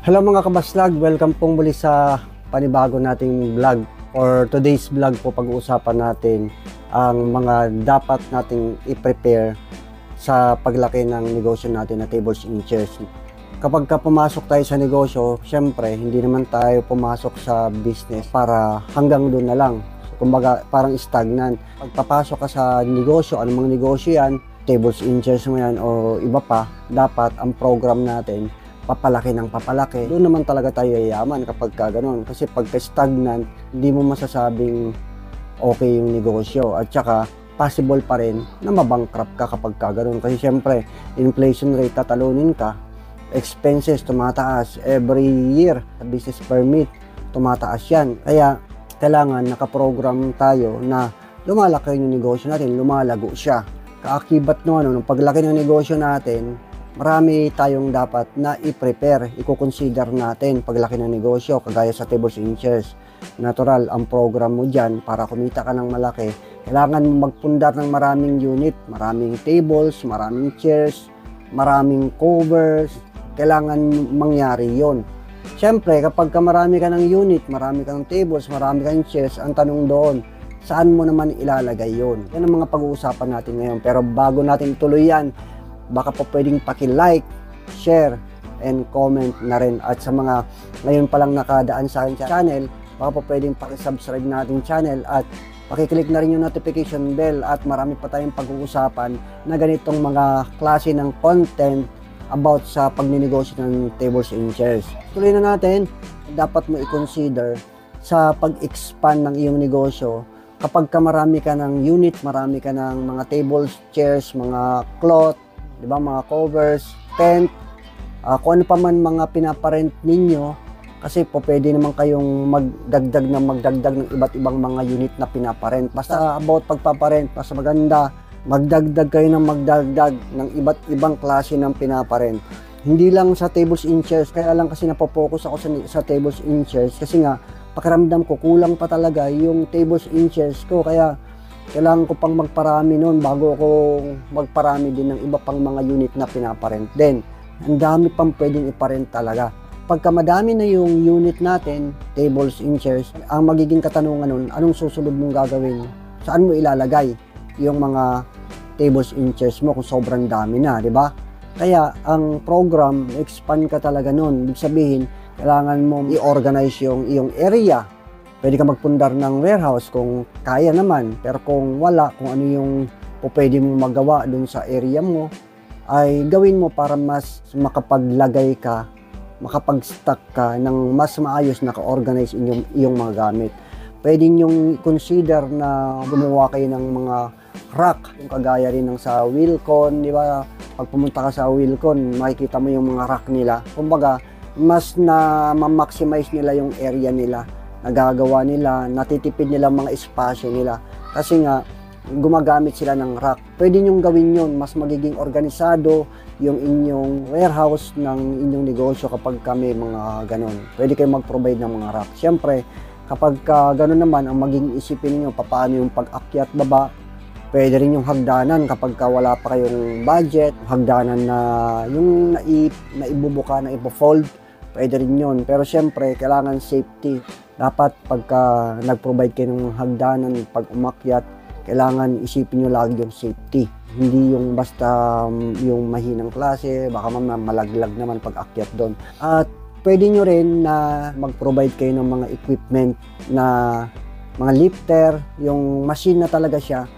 Hello mga kabaslag, welcome pong muli sa panibago nating vlog. For today's vlog po, pag-uusapan natin ang mga dapat nating i-prepare sa paglaki ng negosyo natin na tables and chairs. Kapag pumasok tayo sa negosyo, syempre hindi naman tayo pumasok sa business para hanggang doon na lang. Kumbaga parang stagnant. Pagpapasok ka sa negosyo, anumang negosyo yan, tables and chairs mo yan o iba pa, dapat ang program natin papalaki ng papalaki. Doon naman talaga tayo yayaman kapag gano'n. Kasi pagka stagnant, hindi mo masasabing okay yung negosyo. At saka, possible pa rin na mabankrupt ka kapag gano'n. Kasi syempre, inflation rate, tatalunin ka. Expenses, tumataas. Every year, business permit, tumataas yan. Kaya, kailangan nakaprogram tayo na lumalaki yung negosyo natin, lumalago siya. Kaakibat nung paglaki ng negosyo natin, marami tayong dapat na i-prepare, i-consider natin paglaki ng negosyo, kagaya sa tables and chairs. Natural, ang program mo dyan, para kumita ka ng malaki, kailangan mo magpundar ng maraming unit, maraming tables, maraming chairs, maraming covers, kailangan mangyari yon. Siyempre, kapag marami ka ng unit, marami ka ng tables, marami ka ng chairs, ang tanong doon, saan mo naman ilalagay yon? Yan ang mga pag-uusapan natin ngayon. Pero bago natin ituloy yan, baka po pwedeng paki-like, share, and comment na rin. At sa mga ngayon palang nakadaan sa aking channel, baka po pwedeng paki-subscribe na ating channel at paki-click na rin yung notification bell at marami pa tayong pag-uusapan na ganitong mga klase ng content about sa pagninegosyo ng tables and chairs. Tuloy na natin, dapat mo i-consider sa pag-expand ng iyong negosyo. Kapag marami ka ng unit, marami ka ng mga tables, chairs, mga cloth, diba, mga covers, tent, kung ano pa man mga pinaparent ninyo, kasi po pwede naman kayong magdagdag ng iba't ibang mga unit na pinaparent. Basta about pagpaparent, basta maganda, magdagdag kayo ng iba't ibang klase ng pinaparent. Hindi lang sa tables and chairs, kaya lang kasi napopokus ako sa tables and chairs kasi nga pakiramdam ko kulang pa talaga yung tables and chairs ko, kaya kailangan ko pang magparami noon bago ako magparami din ng iba pang mga unit na pinaparent. Then, ang dami pang pwedeng iparent talaga. Pagka madami na yung unit natin, tables and chairs, ang magiging katanungan nun, anong susunod mong gagawin? Saan mo ilalagay yung mga tables and chairs mo kung sobrang dami na, di ba? Kaya, ang program, expand ka talaga nun. Ibig sabihin, kailangan mo i-organize yung iyong area. Pwede ka magpundar ng warehouse kung kaya naman, pero kung wala, kung ano yung pwede mong magawa dun sa area mo, ay gawin mo para mas makapaglagay ka, makapag-stock ka ng mas maayos na ka-organize iyong mga gamit. Pwede nyong consider na gumawa kayo ng mga rack, yung kagaya rin ng sa Wilcon, di ba? Pag pumunta ka sa Wilcon, makikita mo yung mga rack nila. Kumbaga, mas na ma-maximize nila yung area nila, nagagawa nila, natitipid nila mga espasyo nila. Kasi nga, gumagamit sila ng rack. Pwede nyong gawin yun, mas magiging organisado yung inyong warehouse ng inyong negosyo kapag kami mga ganon. Pwede kayong mag-provide ng mga rack. Siyempre, kapag ganon naman, ang maging isipin niyo paano yung pag-akyat baba, pwede rin yung hagdanan kapag wala pa kayong budget, hagdanan na yung naibubuka, na ipo-fold, pwede rin yun. Pero siyempre, kailangan safety. Dapat pagka nag-provide kayo ng hagdanan, pag umakyat, kailangan isipin nyo lagi yung safety. Hindi yung basta yung mahinang klase, baka malaglag naman pag akyat doon. At pwede nyo rin na mag-provide kayo ng mga equipment na mga lifter, yung machine na talaga siya.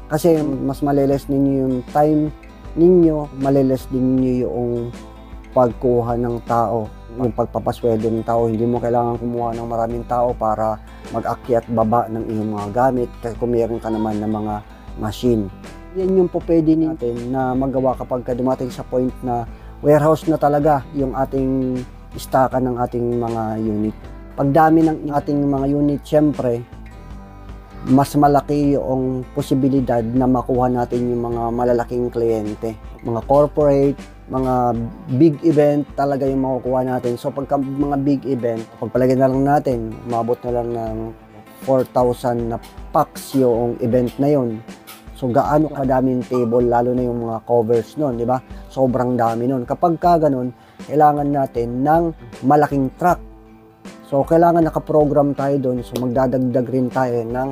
Kasi mas maliles ninyo yung time ninyo, maliles din ninyo yung pagkuha ng tao, yung pagpapasweldo ng tao. Hindi mo kailangan kumuha ng maraming tao para mag-akyat baba ng iyong mga gamit kasi kung meron ka naman ng mga machine. Yan yung po pwede natin na magawa kapag dumating sa point na warehouse na talaga yung ating istakan ng ating mga unit. Pag dami ng ating mga unit, syempre, mas malaki yung posibilidad na makuha natin yung mga malalaking kliyente. Mga corporate, mga big event talaga yung makukuha natin. So pagka mga big event, pagpalagay na lang natin, umabot na lang ng 4,000 na packs yung event na yon. So gaano kadaming table, lalo na yung mga covers nun, di ba? Sobrang dami nun. Kapag ganun, kailangan natin ng malaking truck. So, kailangan nakaprogram tayo doon. So, magdadagdag rin tayo ng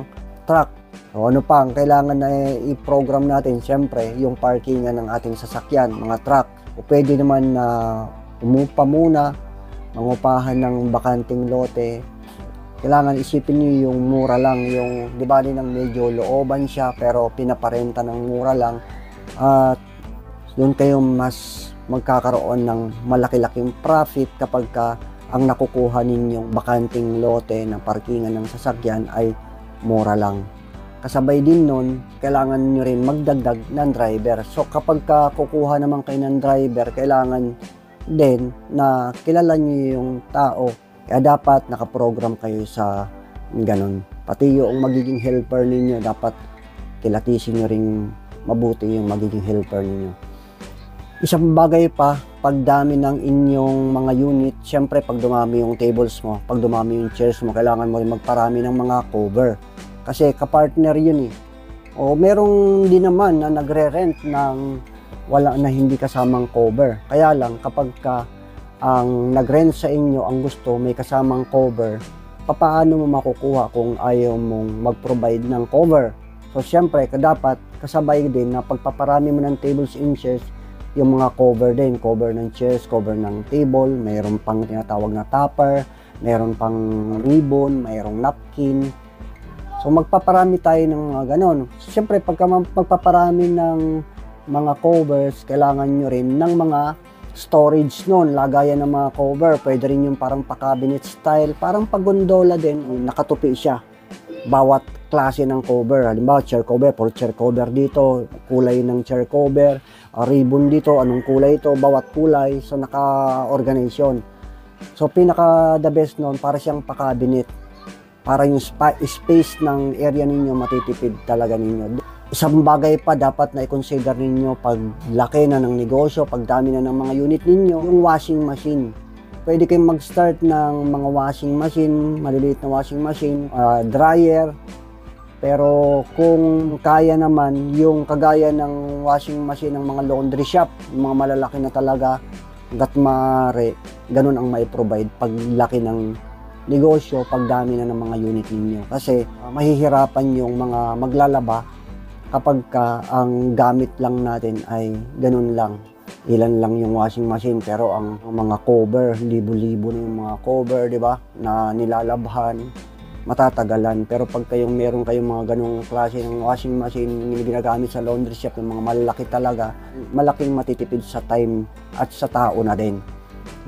truck. So, ano pa ang kailangan na i-program natin? Siyempre, yung parkingan ng ating sasakyan, mga truck. O pwede naman na umupa muna, mangupahan ng bakanting lote. Kailangan isipin niyo yung mura lang, yung di ba ng medyo looban siya pero pinaparenta ng mura lang. At doon kayo mas magkakaroon ng malaki-laking profit kapag ang nakukuha ninyong bakanting lote na parkingan ng sasakyan ay mura lang. Kasabay din nun, kailangan nyo rin magdagdag ng driver. So kapag kukuha naman kayo ng driver, kailangan din na kilala nyo yung tao. Kaya dapat nakaprogram kayo sa ganun. Pati yung magiging helper ninyo, dapat kilatisin nyo rin mabuti yung magiging helper ninyo. Isang bagay pa, pagdami ng inyong mga unit, syempre pag dumami yung tables mo, pag dumami yung chairs mo, kailangan mo rin magparami ng mga cover. Kasi kapartner yun eh. O merong din naman na nagre-rent ng wala na hindi kasamang cover. Kaya lang kapag ang nag-rent sa inyo ang gusto may kasamang cover, paano mo makukuha kung ayaw mong mag-provide ng cover? So syempre dapat kasabay din na pagpaparami mo ng tables and chairs, yung mga cover din, cover ng chairs, cover ng table, mayroon pang tinatawag na topper, mayroon pang ribbon, mayroong napkin. So magpaparami tayo ng mga ganon. Siyempre pagka magpaparami ng mga covers, kailangan nyo rin ng mga storage nun, lagayan ng mga cover. Pwede rin yung parang pa-cabinet style, parang pagondola din, nakatupi siya. Bawat klase ng cover, halimbawa chair cover, for chair cover dito, kulay ng chair cover, ribbon dito, anong kulay ito, bawat kulay, so naka-organization. So pinaka the best nun, para siyang pa-cabinet, para yung space ng area ninyo matitipid talaga ninyo. Isang bagay pa dapat na i-consider ninyo pag laki na ng negosyo, pag dami na ng mga unit ninyo, yung washing machine. Pwede kayong mag-start ng mga washing machine, maliliit na washing machine, dryer. Pero kung kaya naman, yung kagaya ng washing machine ng mga laundry shop, yung mga malalaki na talaga, hanggat maaari, ganun ang mai-provide pag laki ng negosyo, pag dami na ng mga unit ninyo. Kasi mahihirapan yung mga maglalaba kapag ang gamit lang natin ay ganun lang. Ilan lang yung washing machine pero ang mga cover, libo-libo na yung mga cover, di ba? Na nilalabhan, matatagalan. Pero pag meron kayong mga ganung klase ng washing machine yung ginagamit sa laundry shop, yung mga malalaki talaga, malaking matitipid sa time at sa tao na din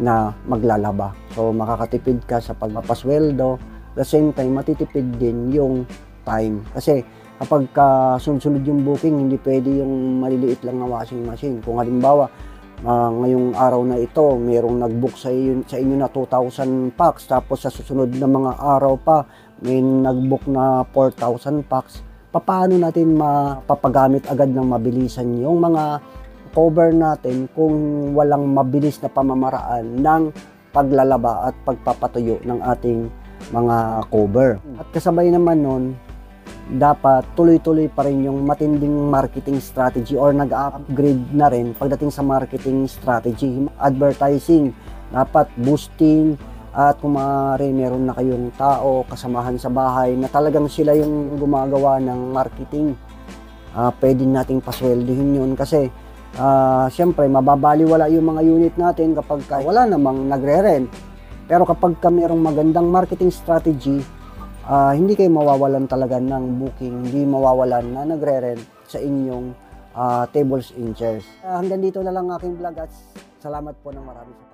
na maglalaba. So makakatipid ka sa pagpapasweldo, at the same time matitipid din yung time. Kasi kapag sunod-sunod yung booking, hindi pwede yung maliliit lang na washing machine. Kung halimbawa, ngayong araw na ito, mayroong nag-book sa inyo na 2,000 packs, tapos sa susunod na mga araw pa, may nag-book na 4,000 packs, paano natin mapapagamit agad ng mabilisan yung mga cover natin kung walang mabilis na pamamaraan ng paglalaba at pagpapatuyo ng ating mga cover. At kasabay naman nun, dapat tuloy-tuloy pa rin yung matinding marketing strategy or nag-upgrade na rin pagdating sa marketing strategy. Advertising, dapat boosting, at kung maaari meron na kayong tao, kasamahan sa bahay na talagang sila yung gumagawa ng marketing. Pwede nating pasweldohin yun kasi siyempre mababaliwala yung mga unit natin kapag wala namang nagre-rent. Pero kapag merong magandang marketing strategy, hindi kayo mawawalan talaga ng booking, hindi mawawalan na nagre-rent sa inyong tables and chairs. Hanggang dito na lang aking vlog at salamat po ng marami sa